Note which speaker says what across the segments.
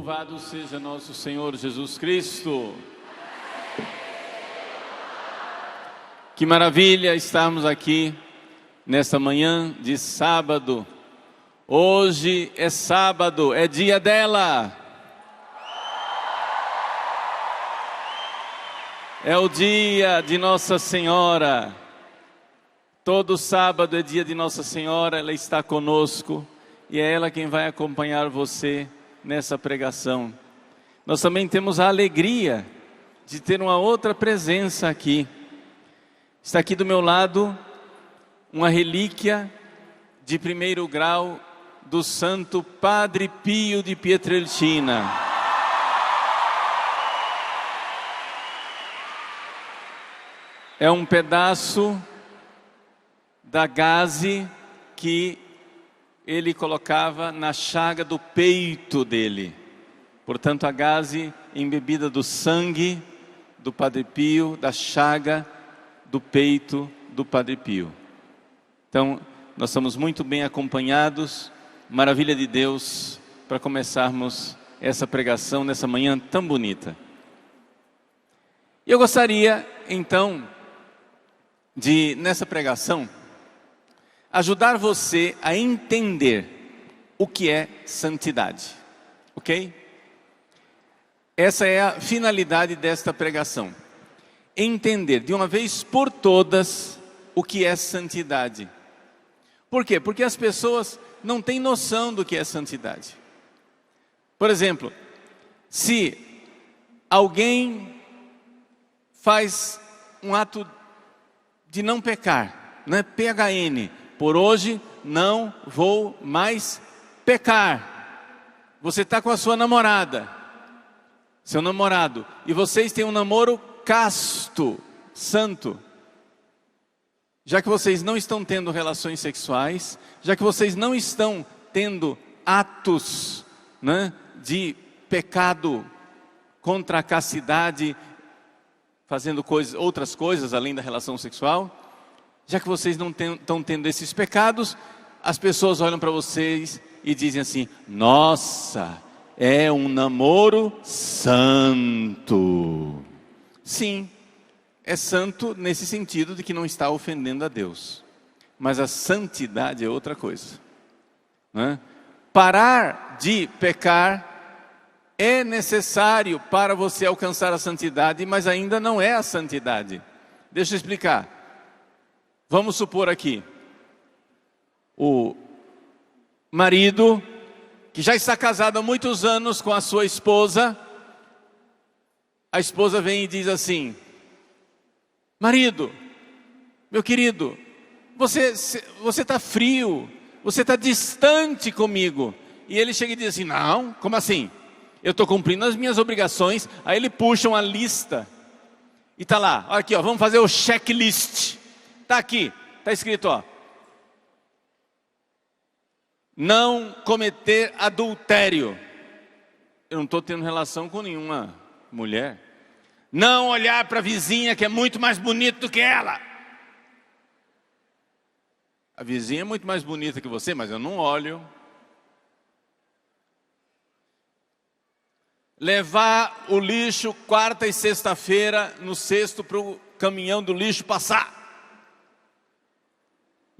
Speaker 1: Louvado seja nosso Senhor Jesus Cristo. Que maravilha estarmos aqui nesta manhã de sábado. Hoje é sábado, é dia dela. É o dia de Nossa Senhora. Todo sábado é dia de Nossa Senhora, ela está conosco e é ela quem vai acompanhar você nessa pregação. Nós também temos a alegria de ter uma outra presença aqui. Está aqui do meu lado uma relíquia de primeiro grau do Santo Padre Pio de Pietrelcina. É um pedaço da gaze que ele colocava na chaga do peito dele. Portanto, a gaze embebida do sangue do Padre Pio, da chaga do peito do Padre Pio. Então, nós estamos muito bem acompanhados. Maravilha de Deus para começarmos essa pregação nessa manhã tão bonita. E eu gostaria, então, de, nessa pregação, ajudar você a entender o que é santidade, ok? Essa é a finalidade desta pregação. Entender de uma vez por todas o que é santidade. Por quê? Porque as pessoas não têm noção do que é santidade. Por exemplo, se alguém faz um ato de não pecar, né? PHN, por hoje não vou mais pecar. Você está com a sua namorada, seu namorado, e vocês têm um namoro casto, santo. Já que vocês não estão tendo relações sexuais, já que vocês não estão tendo atos, né, de pecado contra a castidade, fazendo outras coisas além da relação sexual, já que vocês não estão tendo esses pecados, as pessoas olham para vocês e dizem assim: nossa, é um namoro santo. Sim, é santo nesse sentido de que não está ofendendo a Deus. Mas a santidade é outra coisa, né? Parar de pecar é necessário para você alcançar a santidade, mas ainda não é a santidade. Deixa eu explicar. Vamos supor aqui, o marido, que já está casado há muitos anos com a sua esposa, a esposa vem e diz assim: marido, meu querido, você está frio, você está distante comigo. E ele chega e diz assim: não, como assim? Eu estou cumprindo as minhas obrigações. Aí ele puxa uma lista e está lá, olha aqui, ó, vamos fazer o checklist. Está aqui, está escrito, ó: não cometer adultério. Eu não estou tendo relação com nenhuma mulher. Não olhar para a vizinha que é muito mais bonita do que ela. A vizinha é muito mais bonita que você, mas eu não olho. Levar o lixo quarta e sexta-feira no cesto para o caminhão do lixo passar.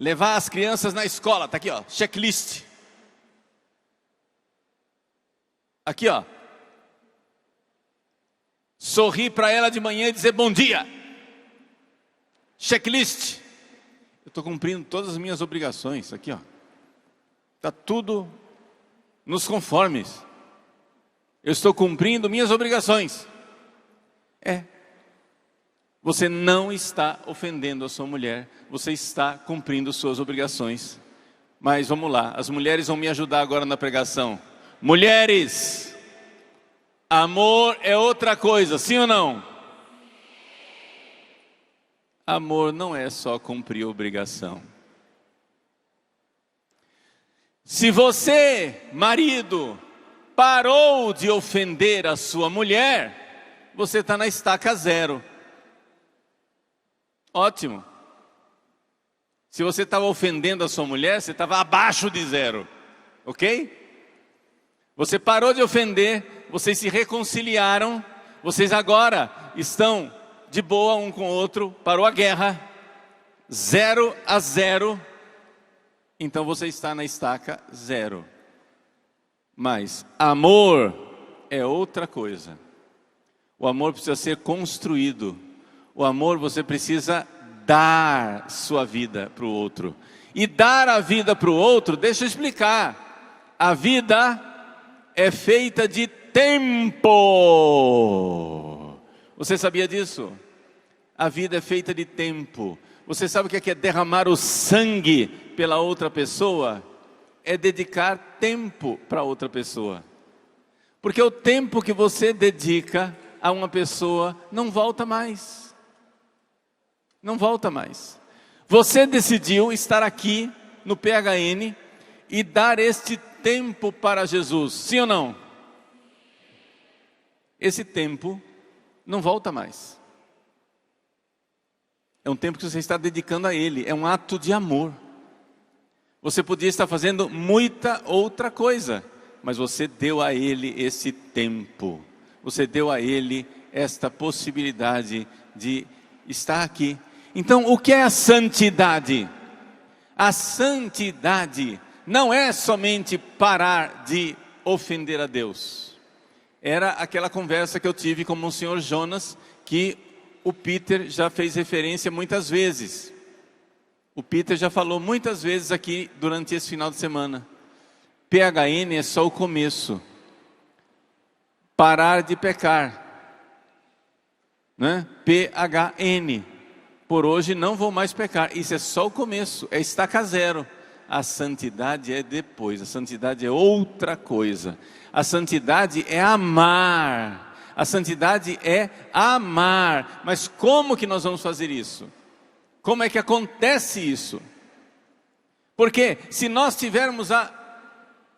Speaker 1: Levar as crianças na escola, está aqui, ó, checklist. Aqui, ó. Sorrir para ela de manhã e dizer bom dia. Checklist. Eu estou cumprindo todas as minhas obrigações, aqui, ó. Está tudo nos conformes. Eu estou cumprindo minhas obrigações. Você não está ofendendo a sua mulher, você está cumprindo suas obrigações. Mas vamos lá, as mulheres vão me ajudar agora na pregação. Mulheres, amor é outra coisa, sim ou não? Amor não é só cumprir obrigação. Se você, marido, parou de ofender a sua mulher, você está na estaca zero. Ótimo. Se você estava ofendendo a sua mulher, você estava abaixo de zero, ok? Você parou de ofender, vocês se reconciliaram, vocês agora estão de boa um com o outro, parou a guerra, 0-0, então você está na estaca 0. Mas amor é outra coisa. O amor precisa ser construído. O amor você precisa dar sua vida para o outro. E dar a vida para o outro, deixa eu explicar. A vida é feita de tempo. Você sabia disso? A vida é feita de tempo. Você sabe o que é derramar o sangue pela outra pessoa? É dedicar tempo para outra pessoa. Porque o tempo que você dedica a uma pessoa não volta mais. Não volta mais. Você decidiu estar aqui no PHN e dar este tempo para Jesus, sim ou não? Esse tempo não volta mais. É um tempo que você está dedicando a Ele, é um ato de amor. Você podia estar fazendo muita outra coisa, mas você deu a Ele esse tempo. Você deu a Ele esta possibilidade de estar aqui. Então, o que é a santidade? A santidade não é somente parar de ofender a Deus. Era aquela conversa que eu tive com o senhor Jonas, que o Peter já fez referência muitas vezes. O Peter já falou muitas vezes aqui durante esse final de semana. PHN é só o começo. Parar de pecar. Né? PHN. Por hoje não vou mais pecar. Isso é só o começo, é estaca 0. A santidade é depois, a santidade é outra coisa. A santidade é amar. A santidade é amar. Mas como que nós vamos fazer isso? Como é que acontece isso? Porque se nós tivermos a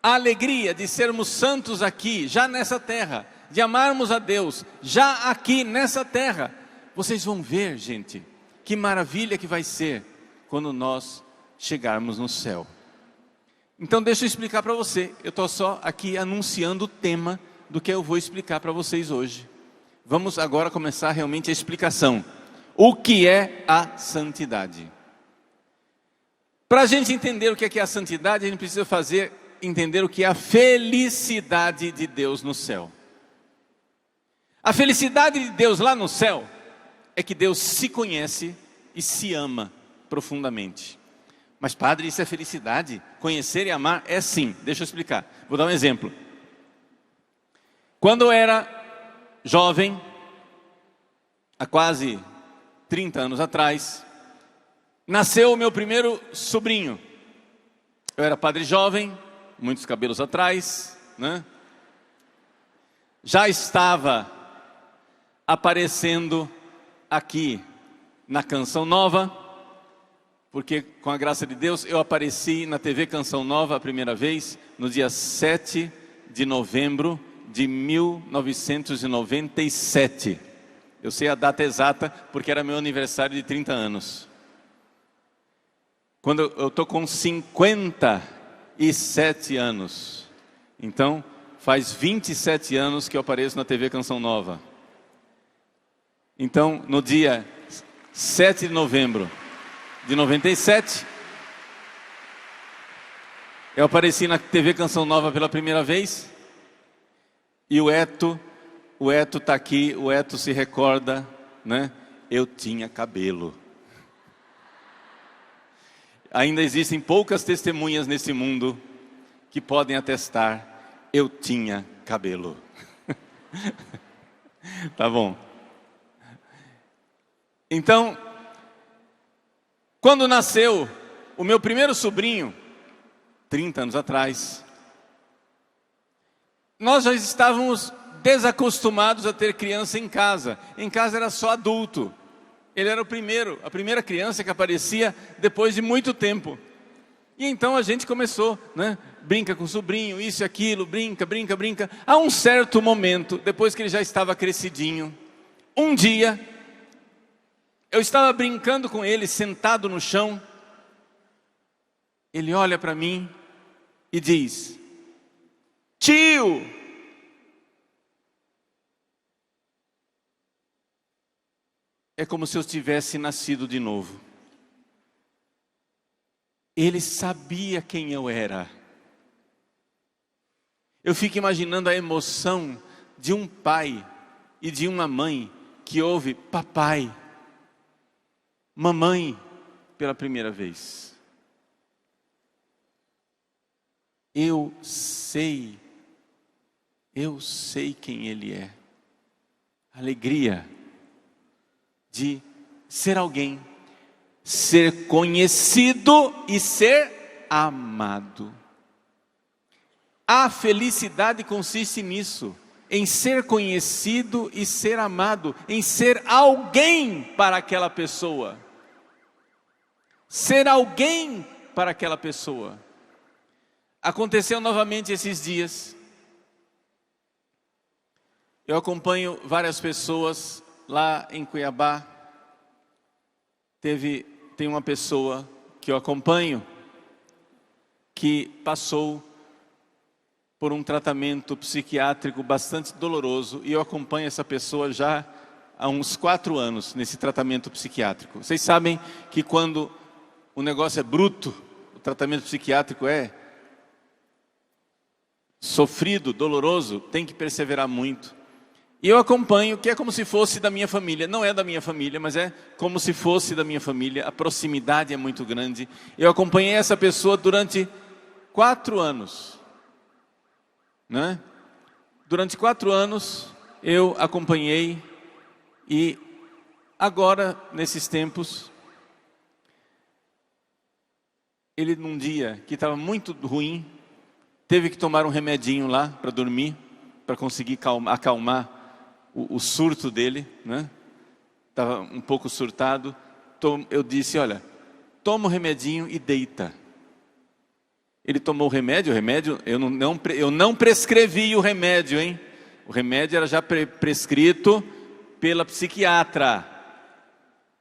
Speaker 1: alegria de sermos santos aqui, já nessa terra, de amarmos a Deus, já aqui nessa terra, vocês vão ver, gente, que maravilha que vai ser quando nós chegarmos no céu. Então deixa eu explicar para você. Eu estou só aqui anunciando o tema do que eu vou explicar para vocês hoje. Vamos agora começar realmente a explicação. O que é a santidade? Para a gente entender o que é a santidade, a gente precisa entender o que é a felicidade de Deus no céu. A felicidade de Deus lá no céu é que Deus se conhece e se ama profundamente. Mas padre, isso é felicidade? Conhecer e amar é sim. Deixa eu explicar. Vou dar um exemplo. Quando eu era jovem, há quase 30 anos atrás, nasceu o meu primeiro sobrinho. Eu era padre jovem, muitos cabelos atrás, né? Já estava aparecendo aqui na Canção Nova, porque com a graça de Deus eu apareci na TV Canção Nova a primeira vez no dia 7 de novembro de 1997. Eu sei a data exata porque era meu aniversário de 30 anos. Quando eu estou com 57 anos. Então, faz 27 anos que eu apareço na TV Canção Nova. Então, no dia 7 de novembro de 97, eu apareci na TV Canção Nova pela primeira vez. E o Eto está aqui, o Eto se recorda, né? Eu tinha cabelo. Ainda existem poucas testemunhas nesse mundo que podem atestar, eu tinha cabelo. Tá bom. Então, quando nasceu o meu primeiro sobrinho, 30 anos atrás, nós já estávamos desacostumados a ter criança em casa. Em casa era só adulto. Ele era a primeira criança que aparecia depois de muito tempo. E então a gente começou, né? Brinca com o sobrinho, isso e aquilo, brinca. A um certo momento, depois que ele já estava crescidinho, um dia, eu estava brincando com ele, sentado no chão. Ele olha para mim e diz: tio. É como se eu tivesse nascido de novo. Ele sabia quem eu era. Eu fico imaginando a emoção de um pai e de uma mãe que ouve papai, mamãe pela primeira vez. Eu sei quem ele é. Alegria de ser alguém, ser conhecido e ser amado. A felicidade consiste nisso, em ser conhecido e ser amado, em ser alguém para aquela pessoa. Ser alguém para aquela pessoa. Aconteceu novamente esses dias. Eu acompanho várias pessoas lá em Cuiabá. Tem uma pessoa que eu acompanho que passou por um tratamento psiquiátrico bastante doloroso, e eu acompanho essa pessoa já há uns 4 anos nesse tratamento psiquiátrico. Vocês sabem que quando o negócio é bruto, o tratamento psiquiátrico é sofrido, doloroso, tem que perseverar muito. E eu acompanho, que é como se fosse da minha família. Não é da minha família, mas é como se fosse da minha família. A proximidade é muito grande. Eu acompanhei essa pessoa durante 4 anos. Né? Durante 4 anos eu acompanhei, e agora, nesses tempos, ele num dia que estava muito ruim, teve que tomar um remedinho lá para dormir, para conseguir acalmar o surto dele, né? Estava um pouco surtado. Eu disse, olha, toma o remedinho e deita. Ele tomou o remédio, eu não prescrevi o remédio, hein? O remédio era já prescrito pela psiquiatra.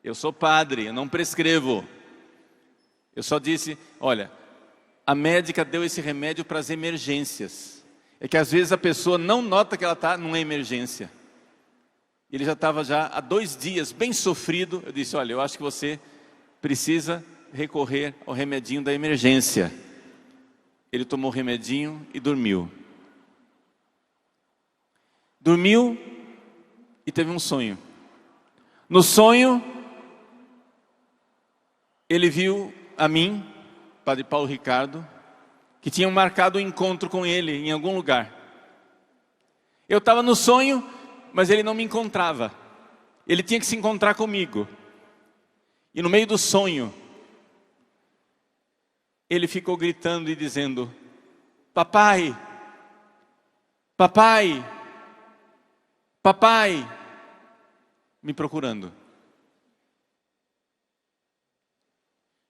Speaker 1: Eu sou padre, eu não prescrevo. Eu só disse, olha, a médica deu esse remédio para as emergências. É que às vezes a pessoa não nota que ela está numa emergência. Ele já estava há 2 dias bem sofrido. Eu disse, olha, eu acho que você precisa recorrer ao remedinho da emergência. Ele tomou o remedinho e dormiu. Dormiu e teve um sonho. No sonho, ele viu a mim, Padre Paulo Ricardo, que tinham marcado um encontro com ele em algum lugar. Eu estava no sonho, mas ele não me encontrava. Ele tinha que se encontrar comigo. E no meio do sonho, ele ficou gritando e dizendo, papai, papai, papai, me procurando.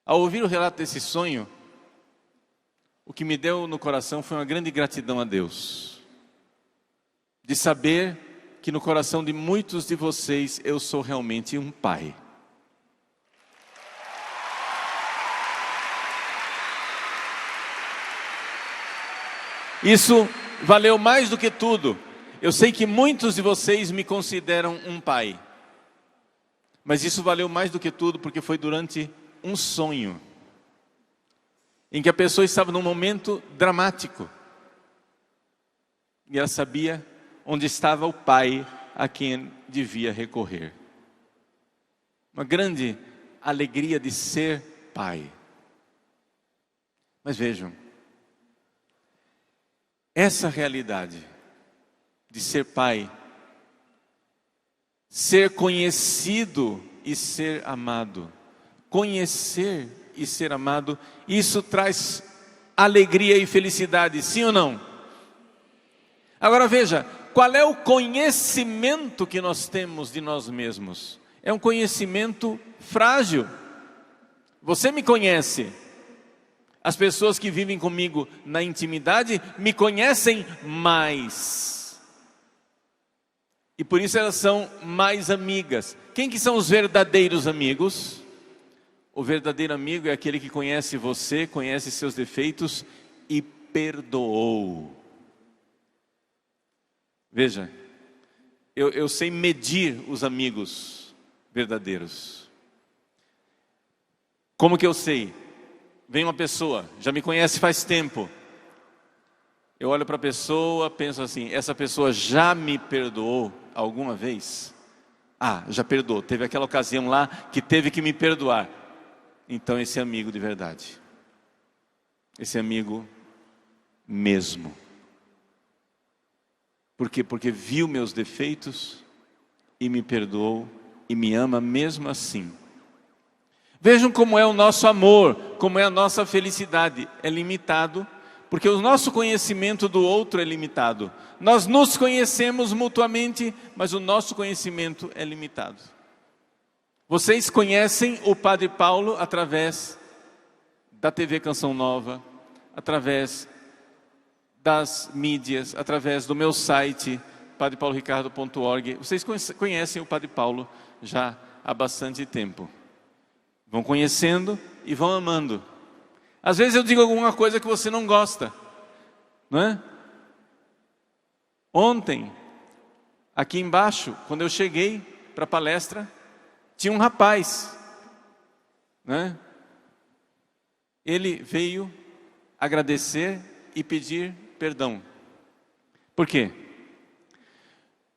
Speaker 1: Ao ouvir o relato desse sonho, o que me deu no coração foi uma grande gratidão a Deus. De saber que no coração de muitos de vocês eu sou realmente um pai. Isso valeu mais do que tudo. Eu sei que muitos de vocês me consideram um pai. Mas isso valeu mais do que tudo porque foi durante um sonho em que a pessoa estava num momento dramático. E ela sabia onde estava o pai a quem devia recorrer. Uma grande alegria de ser pai. Mas vejam, essa realidade de ser pai, ser conhecido e ser amado, conhecer e ser amado, isso traz alegria e felicidade, sim ou não? Agora veja, qual é o conhecimento que nós temos de nós mesmos? É um conhecimento frágil. Você me conhece. As pessoas que vivem comigo na intimidade me conhecem mais. E por isso elas são mais amigas. Quem que são os verdadeiros amigos? O verdadeiro amigo é aquele que conhece você, conhece seus defeitos e perdoou. Veja, eu sei medir os amigos verdadeiros. Como que eu sei? Vem uma pessoa, já me conhece faz tempo. Eu olho para a pessoa, penso assim, essa pessoa já me perdoou alguma vez? Ah, já perdoou, teve aquela ocasião lá que teve que me perdoar. Então esse é amigo de verdade. Esse é amigo mesmo. Por quê? Porque viu meus defeitos e me perdoou e me ama mesmo assim. Vejam como é o nosso amor, como é a nossa felicidade. É limitado, porque o nosso conhecimento do outro é limitado. Nós nos conhecemos mutuamente, mas o nosso conhecimento é limitado. Vocês conhecem o Padre Paulo através da TV Canção Nova, através das mídias, através do meu site, padrepauloricardo.org. Vocês conhecem o Padre Paulo já há bastante tempo. Vão conhecendo e vão amando. Às vezes eu digo alguma coisa que você não gosta, não é? Ontem, aqui embaixo, quando eu cheguei para a palestra, tinha um rapaz, né? Ele veio agradecer e pedir perdão. Por quê?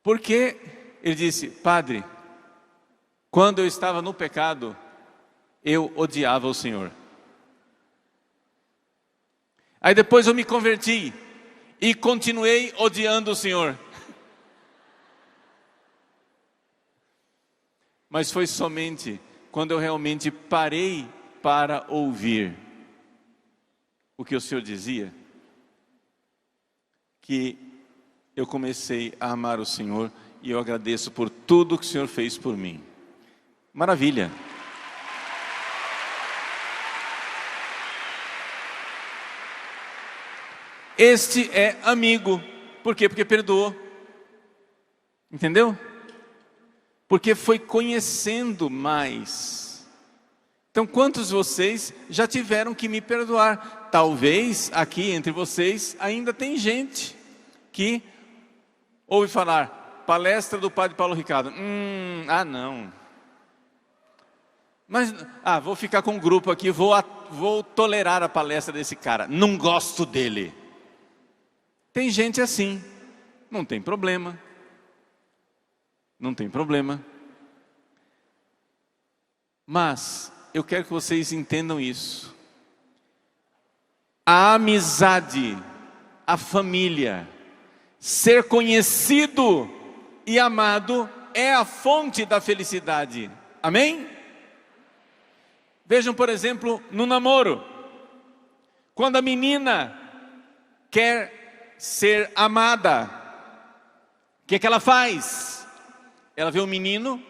Speaker 1: Porque ele disse: padre, quando eu estava no pecado, eu odiava o Senhor. Aí depois eu me converti e continuei odiando o Senhor. Mas foi somente quando eu realmente parei para ouvir o que o Senhor dizia, que eu comecei a amar o Senhor, e eu agradeço por tudo que o Senhor fez por mim. Maravilha! Este é amigo. Por quê? Porque perdoou. Entendeu? Porque foi conhecendo mais. Então, quantos de vocês já tiveram que me perdoar? Talvez aqui entre vocês ainda tem gente que ouve falar, palestra do Padre Paulo Ricardo. Não. Mas, vou ficar com um grupo aqui, vou tolerar a palestra desse cara. Não gosto dele. Tem gente assim, não tem problema. Não tem problema. Mas eu quero que vocês entendam isso. A amizade, a família, ser conhecido e amado é a fonte da felicidade. Amém? Vejam, por exemplo, no namoro. Quando a menina quer ser amada, o que ela faz? Ela vê um menino,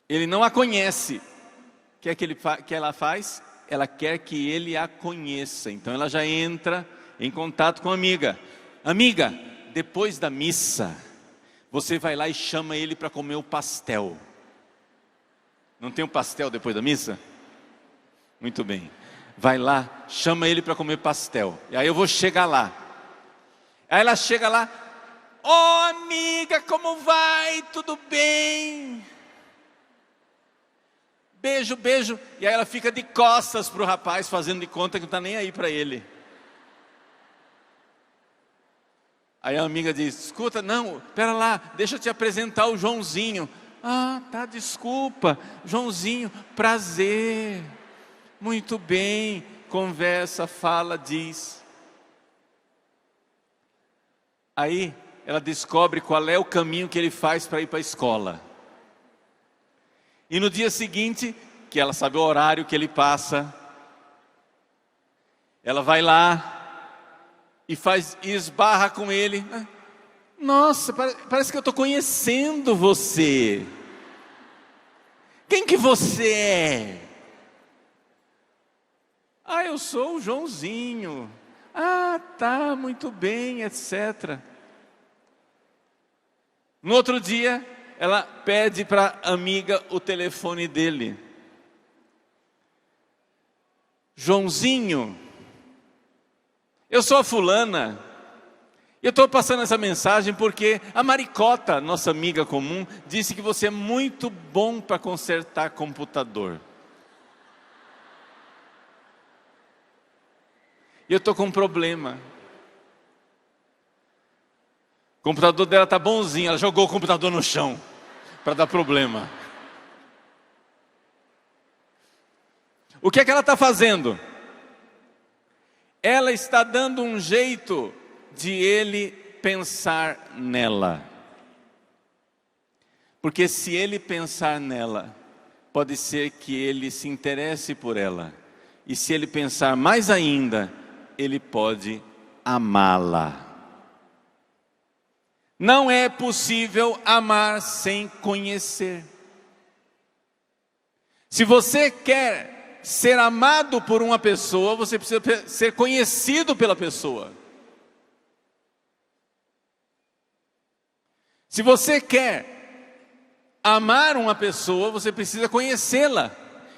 Speaker 1: ele não a conhece. O que é que ela faz? Ela quer que ele a conheça. Então ela já entra em contato com a amiga. Amiga, depois da missa, você vai lá e chama ele para comer o pastel. Não tem um pastel depois da missa? Muito bem. Vai lá, chama ele para comer pastel. E aí eu vou chegar lá. Aí ela chega lá. Ô amiga, como vai? Tudo bem? Beijo, beijo. E aí ela fica de costas para o rapaz, fazendo de conta que não está nem aí para ele. Aí a amiga diz: escuta, não, pera lá, deixa eu te apresentar o Joãozinho. Tá, desculpa, Joãozinho, prazer. Muito bem, conversa, fala, diz. Aí ela descobre qual é o caminho que ele faz para ir para a escola. E no dia seguinte, que ela sabe o horário que ele passa, ela vai lá e esbarra com ele. Nossa, parece que eu estou conhecendo você. Quem que você é? Eu sou o Joãozinho. Tá, muito bem, etc. No outro dia, ela pede para a amiga o telefone dele. Joãozinho, eu sou a fulana. Eu estou passando essa mensagem porque a Maricota, nossa amiga comum, disse que você é muito bom para consertar computador. E eu estou com um problema. O computador dela está bonzinho, ela jogou o computador no chão para dar problema. O que é que ela está fazendo? Ela está dando um jeito de ele pensar nela. Porque se ele pensar nela, pode ser que ele se interesse por ela. E se ele pensar mais ainda, ele pode amá-la. Não é possível amar sem conhecer. Se você quer ser amado por uma pessoa, você precisa ser conhecido pela pessoa. Se você quer amar uma pessoa, você precisa conhecê-la.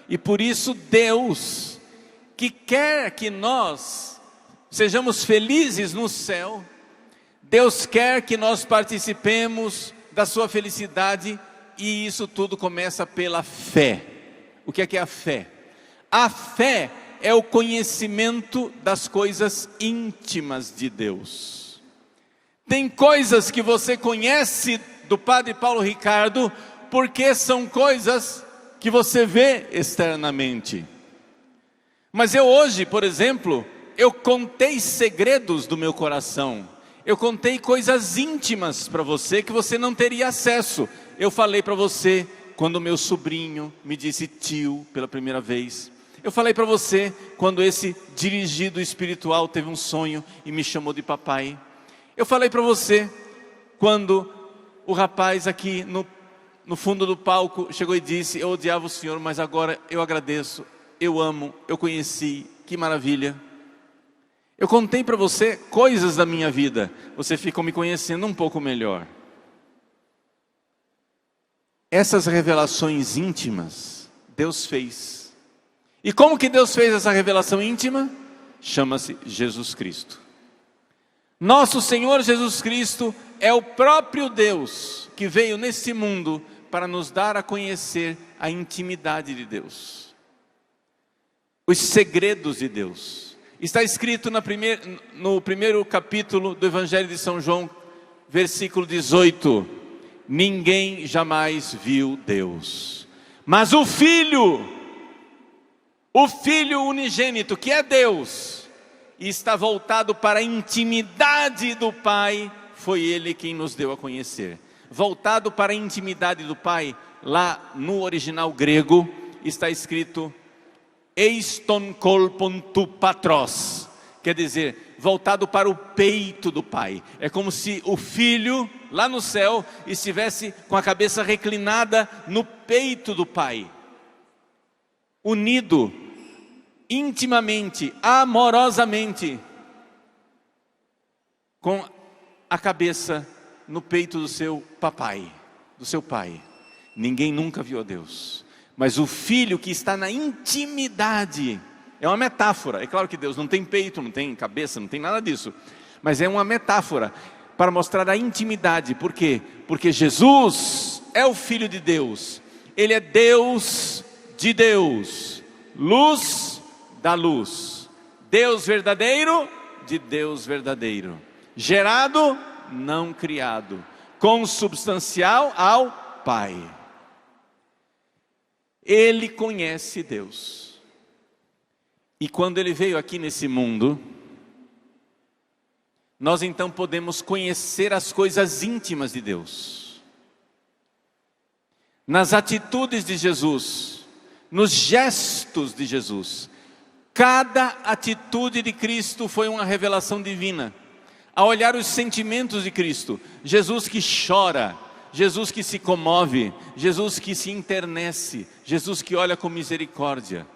Speaker 1: E por isso Deus, que quer que nós sejamos felizes no céu, Deus quer que nós participemos da sua felicidade, e isso tudo começa pela fé. O que é a fé? A fé é o conhecimento das coisas íntimas de Deus. Tem coisas que você conhece do Padre Paulo Ricardo, porque são coisas que você vê externamente. Mas eu hoje, por exemplo, eu contei segredos do meu coração. Eu contei coisas íntimas para você que você não teria acesso. Eu falei para você quando meu sobrinho me disse tio pela primeira vez. Eu falei para você quando esse dirigido espiritual teve um sonho e me chamou de papai. Eu falei para você quando o rapaz aqui no fundo do palco chegou e disse: eu odiava o Senhor, mas agora eu agradeço, eu amo, eu conheci, que maravilha. Eu contei para você coisas da minha vida, você ficou me conhecendo um pouco melhor. Essas revelações íntimas, Deus fez. E como que Deus fez essa revelação íntima? Chama-se Jesus Cristo. Nosso Senhor Jesus Cristo é o próprio Deus que veio nesse mundo para nos dar a conhecer a intimidade de Deus, os segredos de Deus. Está escrito no primeiro capítulo do Evangelho de São João, versículo 18: ninguém jamais viu Deus, mas o Filho unigênito, que é Deus, e está voltado para a intimidade do Pai, foi Ele quem nos deu a conhecer. Voltado para a intimidade do Pai, lá no original grego, está escrito eiston kolpon tu patros, quer dizer, voltado para o peito do Pai. É como se o Filho, lá no céu, estivesse com a cabeça reclinada no peito do Pai, unido intimamente, amorosamente, com a cabeça no peito do seu papai, do seu Pai. Ninguém nunca viu a Deus, mas o Filho que está na intimidade, é uma metáfora. É claro que Deus não tem peito, não tem cabeça, não tem nada disso, mas é uma metáfora para mostrar a intimidade. Por quê? Porque Jesus é o Filho de Deus, Ele é Deus de Deus, luz da luz, Deus verdadeiro de Deus verdadeiro, gerado, não criado, consubstancial ao Pai. Ele conhece Deus. E quando Ele veio aqui nesse mundo, nós então podemos conhecer as coisas íntimas de Deus. Nas atitudes de Jesus, nos gestos de Jesus. Cada atitude de Cristo foi uma revelação divina. Ao olhar os sentimentos de Cristo, Jesus que chora, Jesus que se comove, Jesus que se internece, Jesus que olha com misericórdia,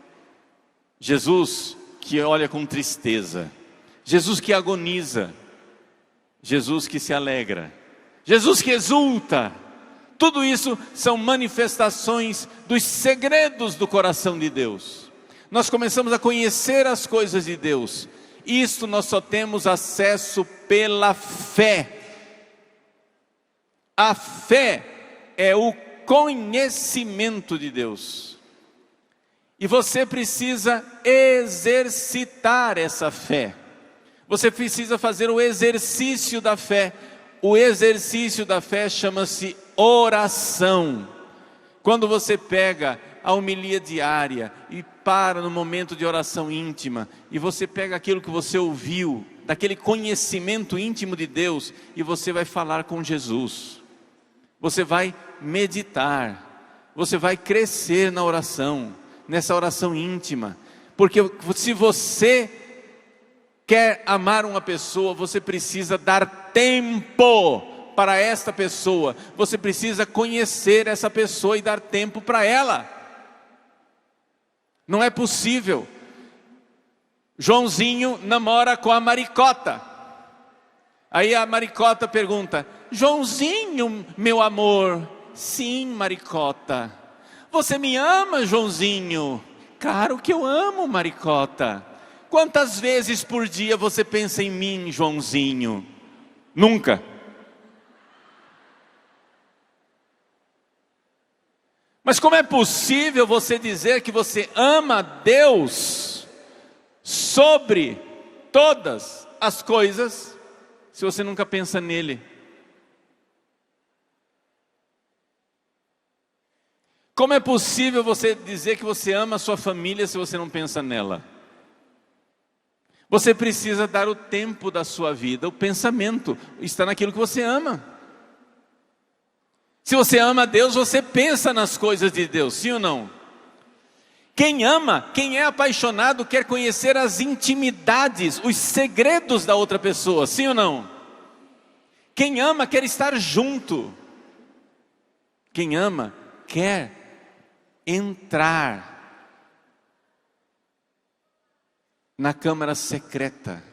Speaker 1: Jesus que olha com tristeza, Jesus que agoniza, Jesus que se alegra, Jesus que exulta. Tudo isso são manifestações dos segredos do coração de Deus. Nós começamos a conhecer as coisas de Deus, Isto nós só temos acesso pela fé. A fé é o conhecimento de Deus. E você precisa exercitar essa fé. Você precisa fazer o exercício da fé. O exercício da fé chama-se oração. Quando você pega a homilia diária e para no momento de oração íntima, e você pega aquilo que você ouviu, daquele conhecimento íntimo de Deus, e você vai falar com Jesus. Você vai meditar, você vai crescer na oração, nessa oração íntima, porque se você quer amar uma pessoa, você precisa dar tempo para esta pessoa, você precisa conhecer essa pessoa e dar tempo para ela. Não é possível. Joãozinho namora com a Maricota. Aí a Maricota pergunta: Joãozinho, meu amor. Sim, Maricota. Você me ama, Joãozinho? Claro que eu amo, Maricota. Quantas vezes por dia você pensa em mim, Joãozinho? Nunca. Mas como é possível você dizer que você ama Deus sobre todas as coisas, se você nunca pensa nele? Como é possível você dizer que você ama a sua família se você não pensa nela? Você precisa dar o tempo da sua vida, o pensamento está naquilo que você ama. Se você ama Deus, você pensa nas coisas de Deus, sim ou não? Quem ama, quem é apaixonado, quer conhecer as intimidades, os segredos da outra pessoa, sim ou não? Quem ama, quer estar junto. Quem ama, quer entrar na câmara secreta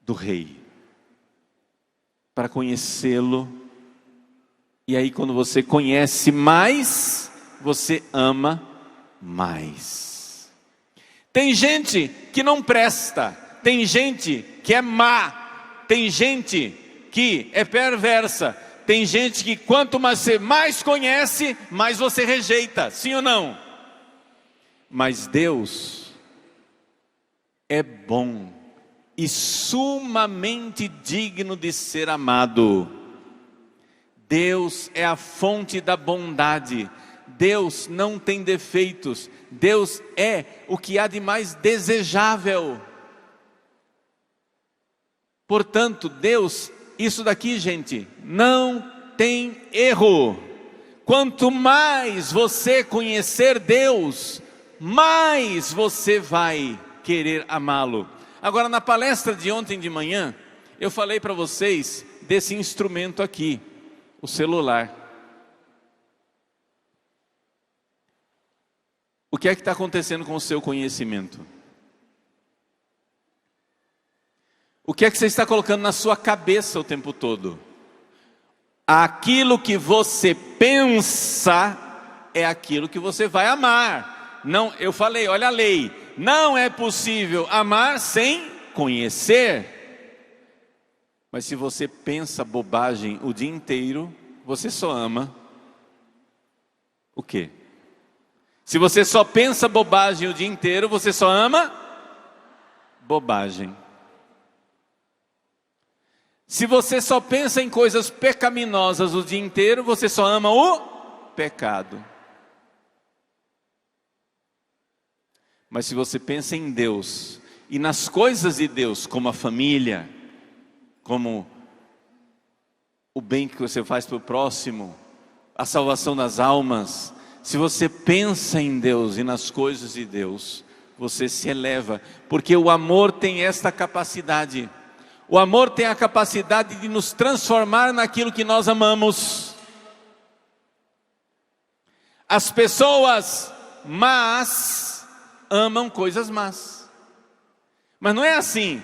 Speaker 1: do rei, para conhecê-lo. E aí quando você conhece mais, você ama mais. Tem gente que não presta, tem gente que é má, tem gente que é perversa, tem gente que quanto mais você mais conhece, mais você rejeita, sim ou não? Mas Deus é bom e sumamente digno de ser amado. Deus é a fonte da bondade. Deus não tem defeitos. Deus é o que há de mais desejável. Portanto, Deus, isso daqui, gente, não tem erro. Quanto mais você conhecer Deus, mais você vai querer amá-lo. Agora, na palestra de ontem de manhã, eu falei para vocês desse instrumento aqui, o celular. O que é que está acontecendo com o seu conhecimento? O que é que você está colocando na sua cabeça o tempo todo? Aquilo que você pensa é aquilo que você vai amar. Não, eu falei, olha a lei. Não é possível amar sem conhecer. Mas se você pensa bobagem o dia inteiro, você só ama o quê? Se você só pensa bobagem o dia inteiro, você só ama bobagem. Se você só pensa em coisas pecaminosas o dia inteiro, você só ama o pecado. Mas se você pensa em Deus e nas coisas de Deus, como a família, como o bem que você faz para o próximo, a salvação das almas, se você pensa em Deus e nas coisas de Deus, você se eleva, porque o amor tem esta capacidade. O amor tem a capacidade de nos transformar naquilo que nós amamos. As pessoas más amam coisas más. Mas não é assim,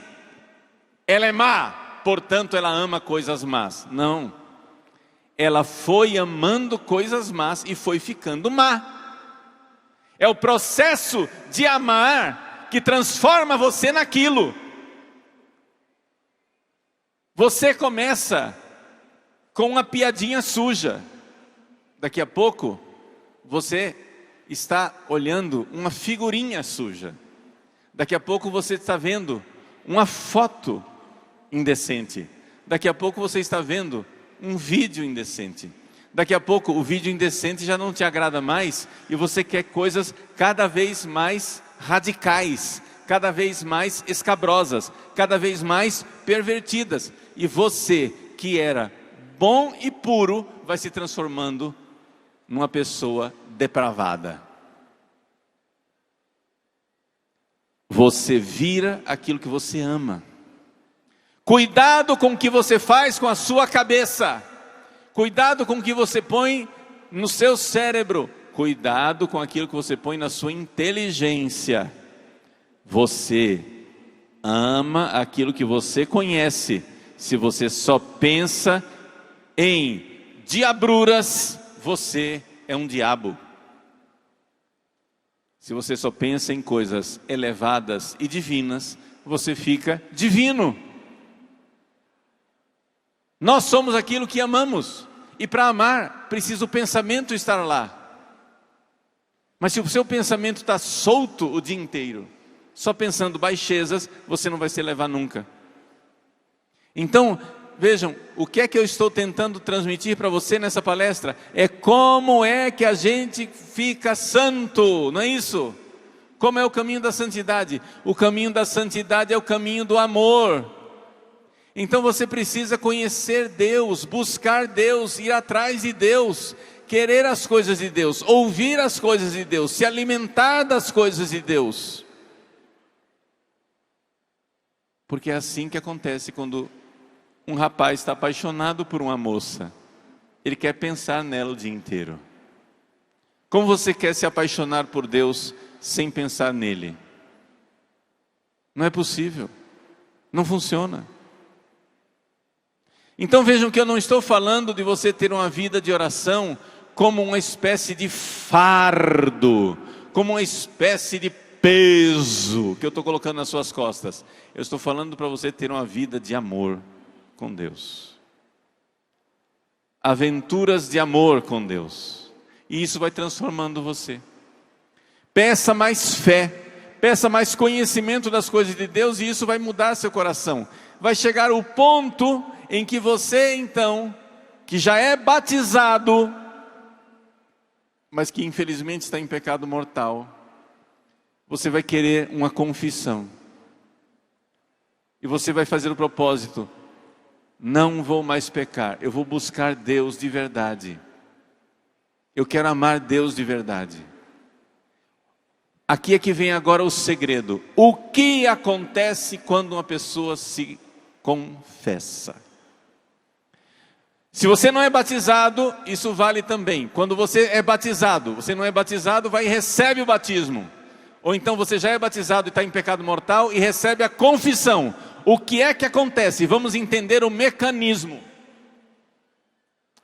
Speaker 1: ela é má, portanto ela ama coisas más. Não, ela foi amando coisas más e foi ficando má. É o processo de amar que transforma você naquilo. Você começa com uma piadinha suja. Daqui a pouco, você está olhando uma figurinha suja. Daqui a pouco você está vendo uma foto indecente. Daqui a pouco você está vendo um vídeo indecente. Daqui a pouco o vídeo indecente já não te agrada mais e você quer coisas cada vez mais radicais, cada vez mais escabrosas, cada vez mais pervertidas. E você, que era bom e puro, vai se transformando numa pessoa depravada. Você vira aquilo que você ama. Cuidado com o que você faz com a sua cabeça. Cuidado com o que você põe no seu cérebro. Cuidado com aquilo que você põe na sua inteligência. Você ama aquilo que você conhece. Se você só pensa em diabruras, você é um diabo. Se você só pensa em coisas elevadas e divinas, você fica divino. Nós somos aquilo que amamos. E para amar, precisa o pensamento estar lá. Mas se o seu pensamento está solto o dia inteiro, só pensando baixezas, você não vai se elevar nunca. Então, vejam, o que é que eu estou tentando transmitir para você nessa palestra? É como é que a gente fica santo, não é isso? Como é o caminho da santidade? O caminho da santidade é o caminho do amor. Então você precisa conhecer Deus, buscar Deus, ir atrás de Deus, querer as coisas de Deus, ouvir as coisas de Deus, se alimentar das coisas de Deus. Porque é assim que acontece quando um rapaz está apaixonado por uma moça. Ele quer pensar nela o dia inteiro. Como você quer se apaixonar por Deus sem pensar nele? Não é possível. Não funciona. Então vejam que eu não estou falando de você ter uma vida de oração como uma espécie de fardo, como uma espécie de peso que eu estou colocando nas suas costas. Eu estou falando para você ter uma vida de amor com Deus. Aventuras de amor com Deus. E isso vai transformando você. Peça mais fé, peça mais conhecimento das coisas de Deus e isso vai mudar seu coração. Vai chegar o ponto em que você então, que já é batizado, mas que infelizmente está em pecado mortal, você vai querer uma confissão. E você vai fazer o propósito: não vou mais pecar, eu vou buscar Deus de verdade. Eu quero amar Deus de verdade. Aqui é que vem agora o segredo. O que acontece quando uma pessoa se confessa? Se você não é batizado, isso vale também. Quando você é batizado, você não é batizado, vai e recebe o batismo. Ou então você já é batizado e está em pecado mortal e recebe a confissão. O que é que acontece? Vamos entender o mecanismo.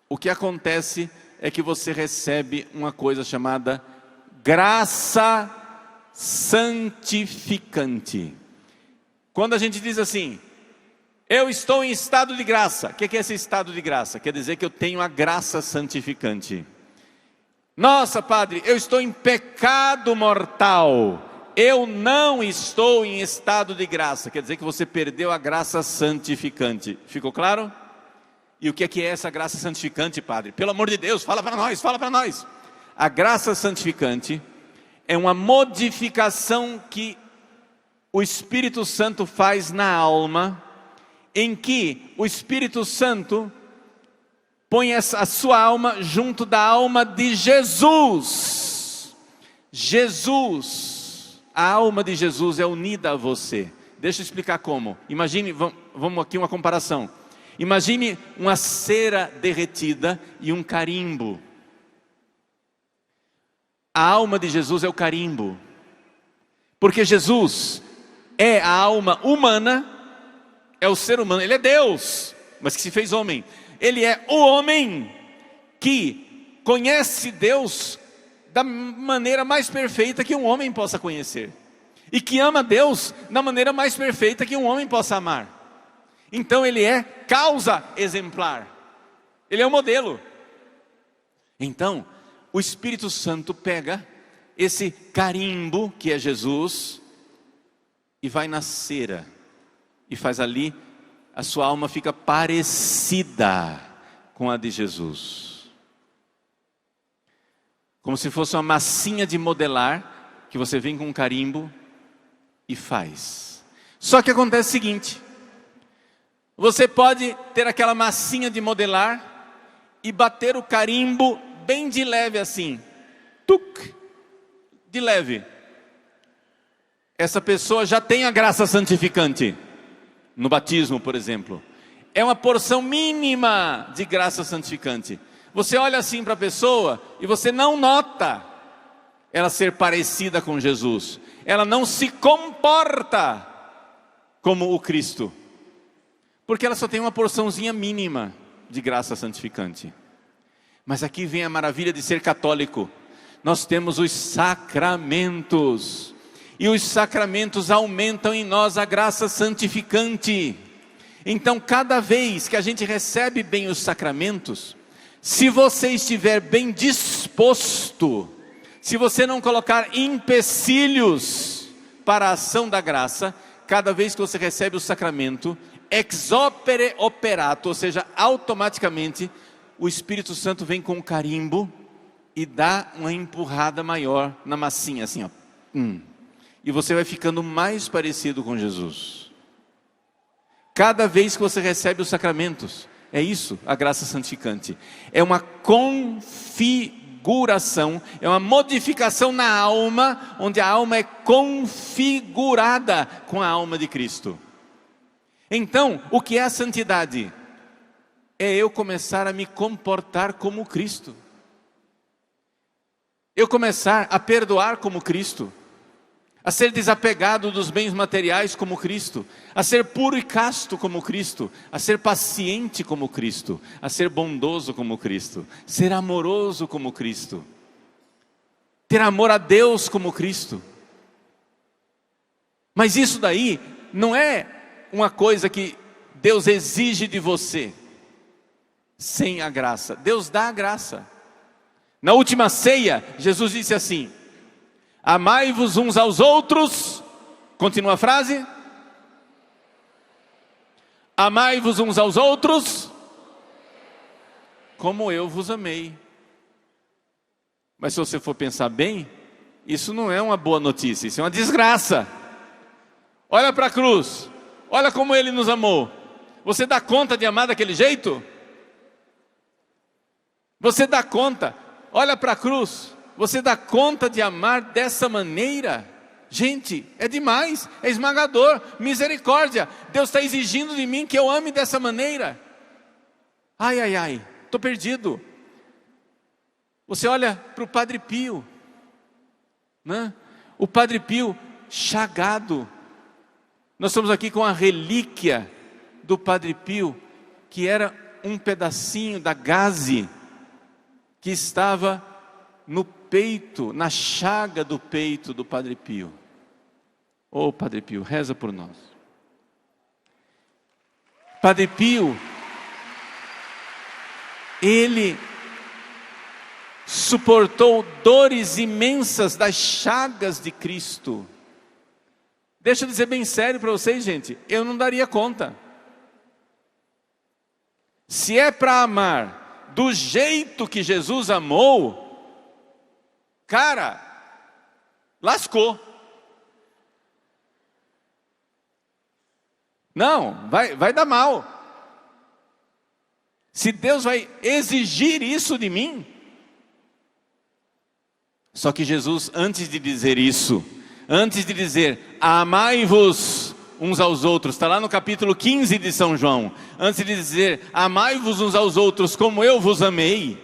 Speaker 1: O que acontece é que você recebe uma coisa chamada graça santificante. Quando a gente diz assim: eu estou em estado de graça. O que é esse estado de graça? Quer dizer que eu tenho a graça santificante. Nossa, padre, eu estou em pecado mortal. Eu não estou em estado de graça. Quer dizer que você perdeu a graça santificante. Ficou claro? E o que é essa graça santificante, padre? Pelo amor de Deus, fala para nós, fala para nós. A graça santificante é uma modificação que o Espírito Santo faz na alma, em que o Espírito Santo põe a sua alma junto da alma de Jesus. Jesus, a alma de Jesus é unida a você. Deixa eu explicar como. Imagine, vamos aqui uma comparação. Imagine uma cera derretida e um carimbo. A alma de Jesus é o carimbo. Porque Jesus é a alma humana, é o ser humano, ele é Deus, mas que se fez homem. Ele é o homem que conhece Deus da maneira mais perfeita que um homem possa conhecer. e que ama Deus da maneira mais perfeita que um homem possa amar. Então ele é causa exemplar, ele é o modelo. Então o Espírito Santo pega esse carimbo que é Jesus e vai na cera e faz ali, a sua alma fica parecida com a de Jesus, como se fosse uma massinha de modelar que você vem com um carimbo e faz. Só que acontece o seguinte: você pode ter aquela massinha de modelar e bater o carimbo bem de leve assim, tuc, de leve. Essa pessoa já tem a graça santificante. No batismo, por exemplo, é uma porção mínima de graça santificante. Você olha assim para a pessoa e você não nota ela ser parecida com Jesus. Ela não se comporta como o Cristo, porque ela só tem uma porçãozinha mínima de graça santificante. Mas aqui vem a maravilha de ser católico. Nós temos os sacramentos, e os sacramentos aumentam em nós a graça santificante. Então cada vez que a gente recebe bem os sacramentos, se você estiver bem disposto, se você não colocar empecilhos para a ação da graça, cada vez que você recebe o sacramento, ex opere operato, ou seja, automaticamente o Espírito Santo vem com um carimbo e dá uma empurrada maior na massinha, assim ó. E você vai ficando mais parecido com Jesus. Cada vez que você recebe os sacramentos, é isso, a graça santificante. É uma configuração, é uma modificação na alma, onde a alma é configurada com a alma de Cristo. Então, o que é a santidade? É eu começar a me comportar como Cristo. Eu começar a perdoar como Cristo, a ser desapegado dos bens materiais como Cristo, a ser puro e casto como Cristo, a ser paciente como Cristo, a ser bondoso como Cristo, ser amoroso como Cristo, ter amor a Deus como Cristo. Mas isso daí não é uma coisa que Deus exige de você sem a graça. Deus dá a graça. Na última ceia, Jesus disse assim: amai-vos uns aos outros, continua a frase, amai-vos uns aos outros, como eu vos amei. Mas se você for pensar bem, isso não é uma boa notícia, isso é uma desgraça. Olha para a cruz, olha como Ele nos amou. Você dá conta de amar daquele jeito? Você dá conta? Olha para a cruz, você dá conta de amar dessa maneira? Gente, é demais, é esmagador, misericórdia. Deus está exigindo de mim que eu ame dessa maneira. Ai, ai, ai, estou perdido. Você olha para o Padre Pio, né? O Padre Pio chagado. Nós estamos aqui com a relíquia do Padre Pio, que era um pedacinho da gaze que estava no peito, na chaga do peito do Padre Pio. Ô Padre Pio, reza por nós. Padre Pio, ele suportou dores imensas das chagas de Cristo. Deixa eu dizer bem sério para vocês, gente, eu não daria conta. Se é para amar do jeito que Jesus amou, cara, lascou. Não, vai dar mal. Se Deus vai exigir isso de mim. Só que Jesus, antes de dizer isso, antes de dizer, amai-vos uns aos outros, está lá no capítulo 15 de São João, antes de dizer, amai-vos uns aos outros como eu vos amei,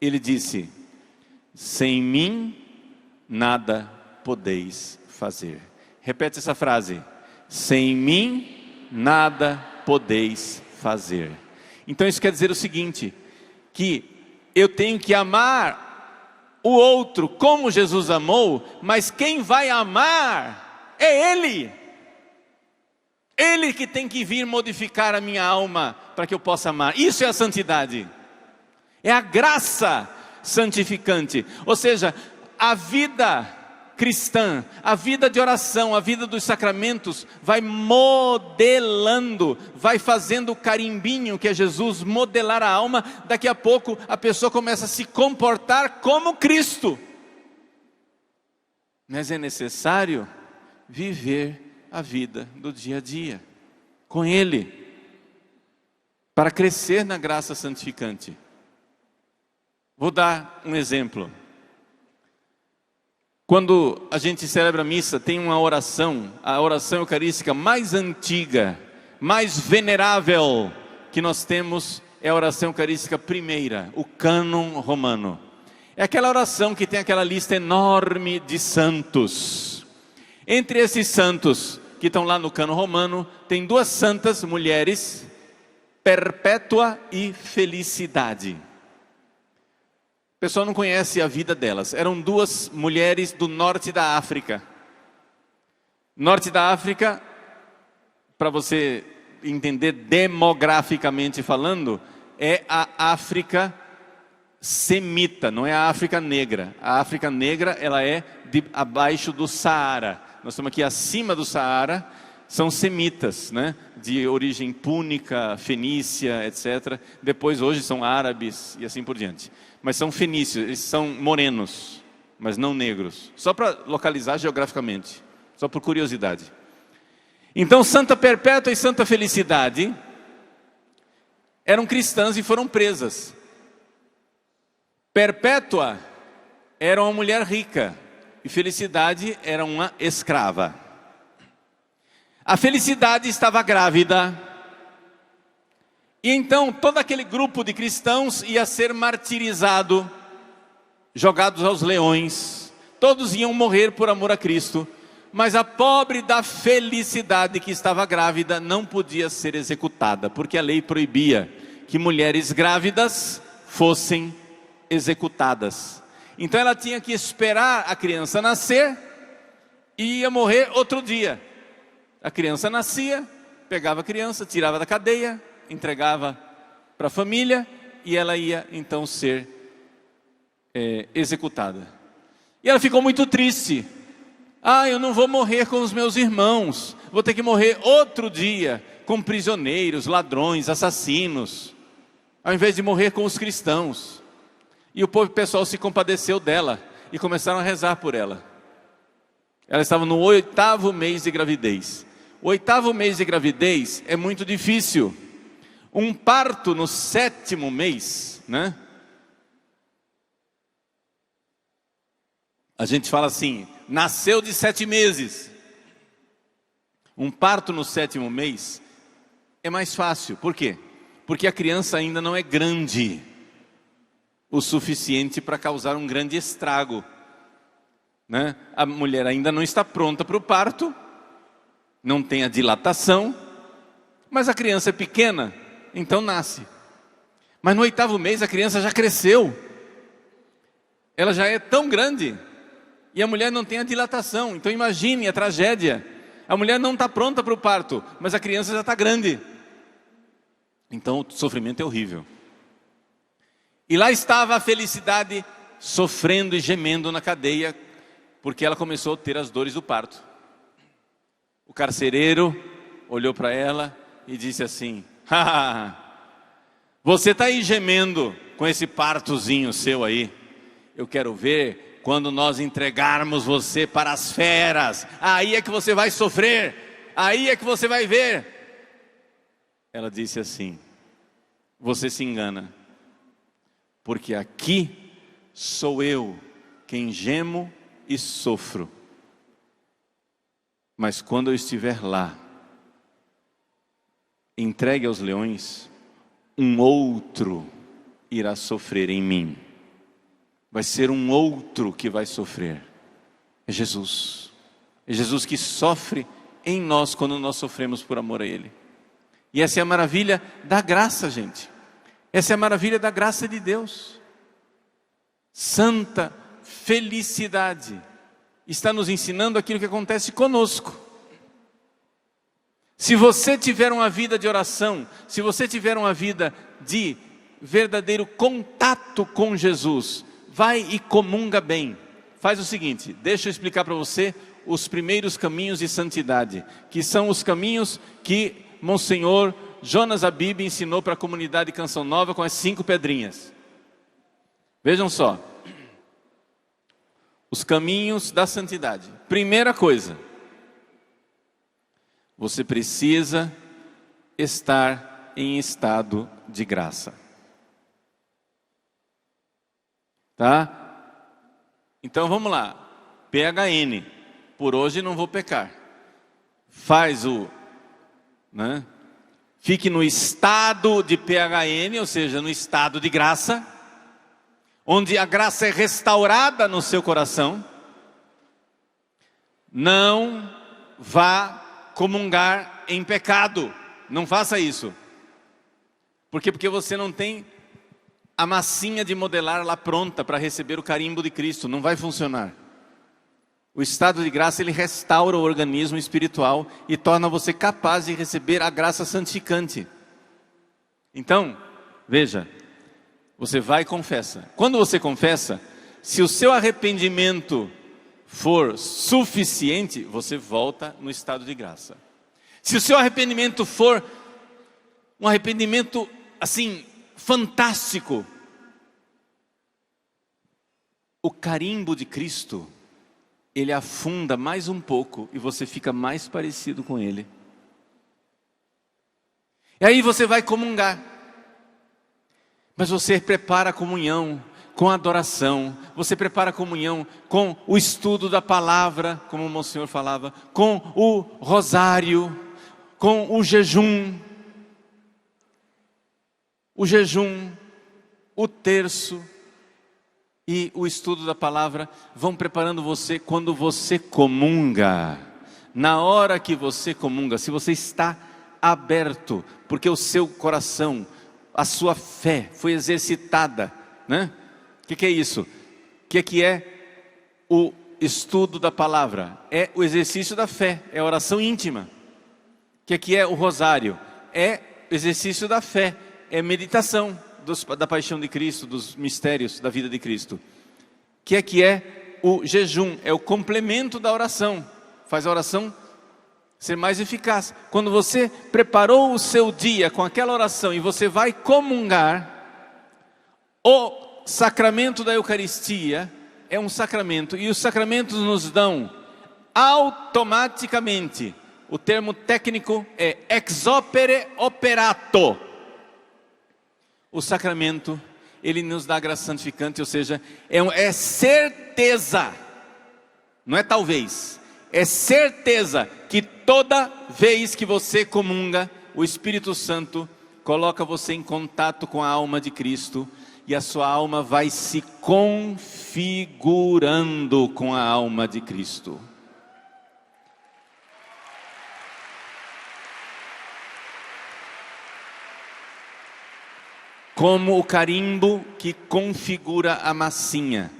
Speaker 1: ele disse, sem mim nada podeis fazer. Repete essa frase, sem mim nada podeis fazer. Então isso quer dizer o seguinte, que eu tenho que amar o outro como Jesus amou, mas quem vai amar é Ele. Ele que tem que vir modificar a minha alma para que eu possa amar. Isso é a santidade. É a graça santificante. Ou seja, a vida cristã, a vida de oração, a vida dos sacramentos, vai modelando, vai fazendo o carimbinho que é Jesus modelar a alma. Daqui a pouco a pessoa começa a se comportar como Cristo. Mas é necessário viver a vida do dia a dia com Ele, para crescer na graça santificante. Vou dar um exemplo. Quando a gente celebra a missa, tem uma oração, a oração eucarística mais antiga, mais venerável que nós temos, é a oração eucarística primeira, o cânon romano. É aquela oração que tem aquela lista enorme de santos. Entre esses santos que estão lá no cânon romano, tem duas santas mulheres, Perpétua e Felicidade. O pessoal não conhece a vida delas. Eram duas mulheres do norte da África. Norte da África, para você entender demograficamente falando, é a África semita, não é a África negra. A África negra, ela é abaixo do Saara. Nós estamos aqui acima do Saara, são semitas, né? De origem púnica, fenícia, etc. Depois hoje são árabes e assim por diante. Mas são fenícios, eles são morenos, mas não negros. Só para localizar geograficamente, só por curiosidade. Então Santa Perpétua e Santa Felicidade eram cristãs e foram presas. Perpétua era uma mulher rica e Felicidade era uma escrava. A Felicidade estava grávida. E então todo aquele grupo de cristãos ia ser martirizado, jogados aos leões. Todos iam morrer por amor a Cristo. Mas a pobre da Felicidade que estava grávida não podia ser executada, porque a lei proibia que mulheres grávidas fossem executadas. Então ela tinha que esperar a criança nascer e ia morrer outro dia. A criança nascia, pegava a criança, tirava da cadeia, entregava para a família e ela ia então ser executada. E ela ficou muito triste. Eu não vou morrer com os meus irmãos, vou ter que morrer outro dia com prisioneiros, ladrões, assassinos, ao invés de morrer com os cristãos. E o pessoal se compadeceu dela e começaram a rezar por ela. Ela estava no 8º mês de gravidez. O 8º mês de gravidez é muito difícil. Um parto no 7º mês, né? A gente fala assim, nasceu de 7 meses. Um parto no 7º mês é mais fácil. Por quê? Porque a criança ainda não é grande o suficiente para causar um grande estrago, né? A mulher ainda não está pronta para o parto, não tem a dilatação, mas a criança é pequena, então nasce. Mas no 8º mês a criança já cresceu, ela já é tão grande, e a mulher não tem a dilatação. Então imagine a tragédia, a mulher não está pronta para o parto, mas a criança já está grande. Então o sofrimento é horrível. E lá estava a Felicidade sofrendo e gemendo na cadeia, porque ela começou a ter as dores do parto. O carcereiro olhou para ela e disse assim: você está aí gemendo com esse partozinho seu aí. Eu quero ver quando nós entregarmos você para as feras. Aí é que você vai sofrer. Aí é que você vai ver. Ela disse assim: você se engana, porque aqui sou eu quem gemo e sofro. Mas quando eu estiver lá, entregue aos leões, um outro irá sofrer em mim. Vai ser um outro que vai sofrer. É Jesus. É Jesus que sofre em nós quando nós sofremos por amor a Ele. E essa é a maravilha da graça, gente. Essa é a maravilha da graça de Deus. Santa felicidade. Está nos ensinando aquilo que acontece conosco. Se você tiver uma vida de oração, se você tiver uma vida de verdadeiro contato com Jesus, vai e comunga bem. Faz o seguinte, deixa eu explicar para você os primeiros caminhos de santidade, que são os caminhos que Monsenhor Jonas Abib ensinou para a comunidade Canção Nova com as 5 pedrinhas. Vejam só, os caminhos da santidade. Primeira coisa, você precisa estar em estado de graça. Tá? Então vamos lá, PHN, por hoje não vou pecar. Faz né? Fique no estado de PHN, ou seja, no estado de graça, onde a graça é restaurada no seu coração. Não vá comungar em pecado, não faça isso. Por quê? Porque você não tem a massinha de modelar lá pronta para receber o carimbo de Cristo, não vai funcionar. O estado de graça, ele restaura o organismo espiritual e torna você capaz de receber a graça santificante. Então, veja, você vai e confessa. Quando você confessa, se o seu arrependimento for suficiente, você volta no estado de graça. Se o seu arrependimento for um arrependimento assim, fantástico, o carimbo de Cristo, ele afunda mais um pouco e você fica mais parecido com ele. E aí você vai comungar. Mas você prepara a comunhão com a adoração, você prepara a comunhão com o estudo da palavra, como o Monsenhor falava, com o rosário, com o jejum, o terço e o estudo da palavra vão preparando você quando você comunga. Na hora que você comunga, se você está aberto, porque o seu coração, a sua fé foi exercitada, né? O que é isso? O que é o estudo da palavra? É o exercício da fé, é a oração íntima. O que é o rosário? É o exercício da fé, é meditação da paixão de Cristo, dos mistérios da vida de Cristo. O que é o jejum? É o complemento da oração, faz a oração ser mais eficaz. Quando você preparou o seu dia com aquela oração e você vai comungar, o sacramento da Eucaristia é um sacramento, e os sacramentos nos dão automaticamente, o termo técnico é ex opere operato. O sacramento, ele nos dá a graça santificante, ou seja, é certeza, não é talvez, é certeza que toda vez que você comunga, o Espírito Santo coloca você em contato com a alma de Cristo, e a sua alma vai se configurando com a alma de Cristo. Como o carimbo que configura a massinha.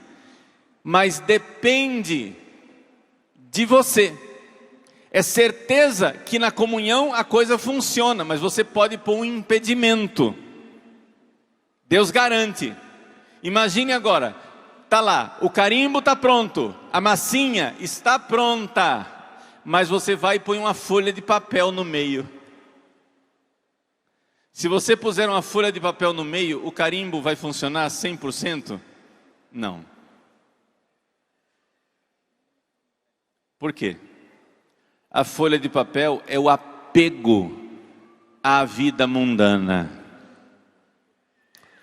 Speaker 1: Mas depende de você. É certeza que na comunhão a coisa funciona, mas você pode pôr um impedimento. Deus garante. Imagine agora, está lá, o carimbo está pronto, a massinha está pronta, mas você vai e põe uma folha de papel no meio. Se você puser uma folha de papel no meio, o carimbo vai funcionar 100%? Não. Por quê? A folha de papel é o apego à vida mundana.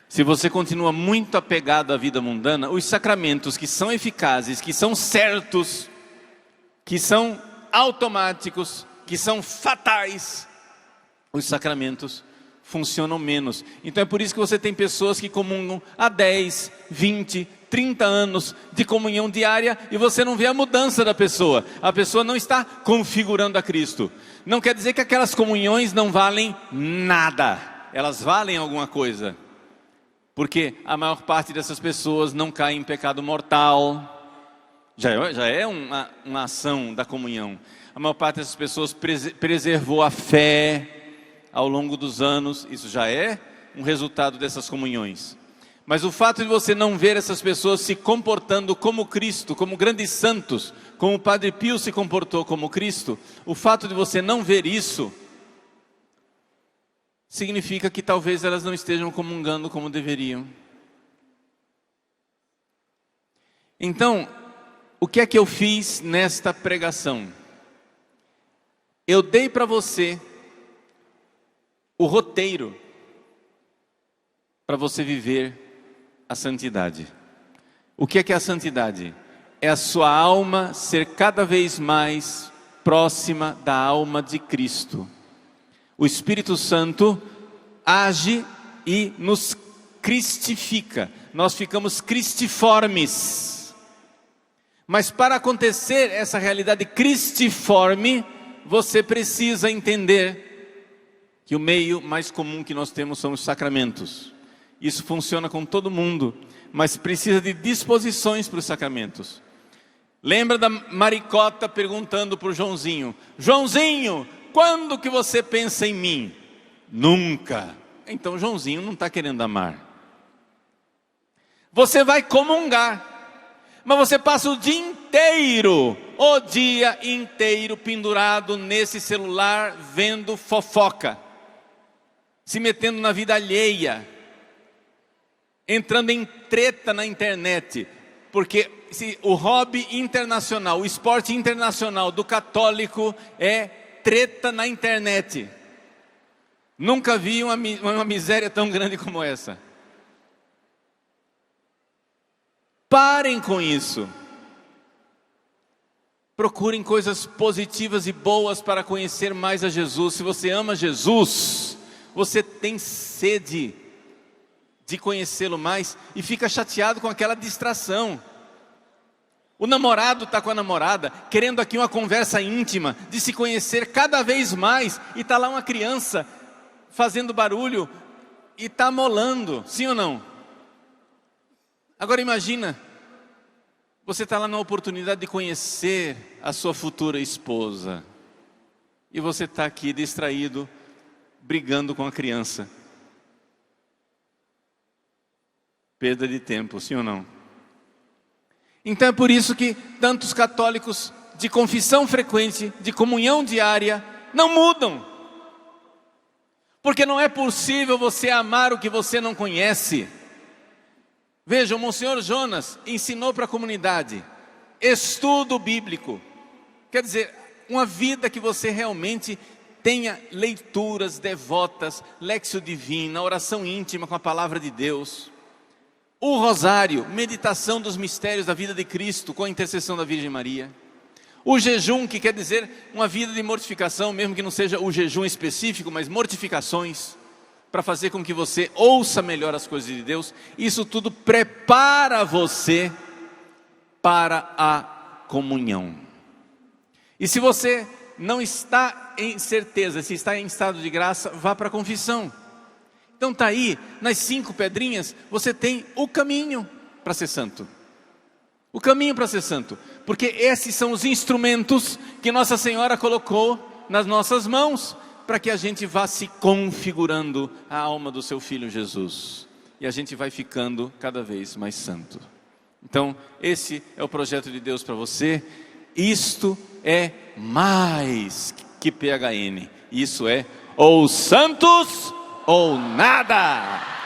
Speaker 1: Se você continua muito apegado à vida mundana, os sacramentos que são eficazes, que são certos, que são automáticos, que são fatais, os sacramentos funcionam menos. Então é por isso que você tem pessoas que comungam há 10, 20, 30 anos de comunhão diária e você não vê a mudança da pessoa. A pessoa não está configurando a Cristo. Não quer dizer que aquelas comunhões não valem nada. Elas valem alguma coisa. Porque a maior parte dessas pessoas não cai em pecado mortal. Já é uma ação da comunhão. A maior parte dessas pessoas preservou a fé ao longo dos anos. Isso já é um resultado dessas comunhões. Mas o fato de você não ver essas pessoas se comportando como Cristo, como grandes santos, como o Padre Pio se comportou como Cristo, o fato de você não ver isso, significa que talvez elas não estejam comungando como deveriam. Então, o que é que eu fiz nesta pregação? Eu dei para você o roteiro para você viver a santidade. O que é a santidade? É a sua alma ser cada vez mais próxima da alma de Cristo. O Espírito Santo age e nos cristifica. Nós ficamos cristiformes. Mas para acontecer essa realidade cristiforme, você precisa entender que o meio mais comum que nós temos são os sacramentos. Isso funciona com todo mundo, mas precisa de disposições para os sacramentos. Lembra da Maricota perguntando para o Joãozinho: Joãozinho, quando que você pensa em mim? Nunca. Então Joãozinho não está querendo amar. Você vai comungar, mas você passa o dia inteiro pendurado nesse celular, vendo fofoca, se metendo na vida alheia, entrando em treta na internet, porque o hobby internacional, o esporte internacional do católico é treta na internet. Nunca vi uma miséria tão grande como essa. Parem com isso. Procurem coisas positivas e boas para conhecer mais a Jesus. Se você ama Jesus, você tem sede de conhecê-lo mais e fica chateado com aquela distração. O namorado está com a namorada, querendo aqui uma conversa íntima, de se conhecer cada vez mais, e está lá uma criança fazendo barulho e está molando, sim ou não? Agora imagina, você está lá na oportunidade de conhecer a sua futura esposa, e você está aqui distraído, brigando com a criança. Perda de tempo, sim ou não? Então é por isso que tantos católicos de confissão frequente, de comunhão diária, não mudam. Porque não é possível você amar o que você não conhece. Veja, o Monsenhor Jonas ensinou para a comunidade estudo bíblico. Quer dizer, uma vida que você realmente tenha leituras devotas, Lectio Divina, oração íntima com a palavra de Deus. O rosário, meditação dos mistérios da vida de Cristo com a intercessão da Virgem Maria. O jejum, que quer dizer uma vida de mortificação, mesmo que não seja o jejum específico, mas mortificações, para fazer com que você ouça melhor as coisas de Deus. Isso tudo prepara você para a comunhão. E se você não está em certeza, se está em estado de graça, vá para a confissão. Então está aí, nas 5 pedrinhas, você tem o caminho para ser santo. O caminho para ser santo. Porque esses são os instrumentos que Nossa Senhora colocou nas nossas mãos, para que a gente vá se configurando a alma do seu Filho Jesus. E a gente vai ficando cada vez mais santo. Então, esse é o projeto de Deus para você. Isto é mais que PHN. Isso é ou santos ou nada.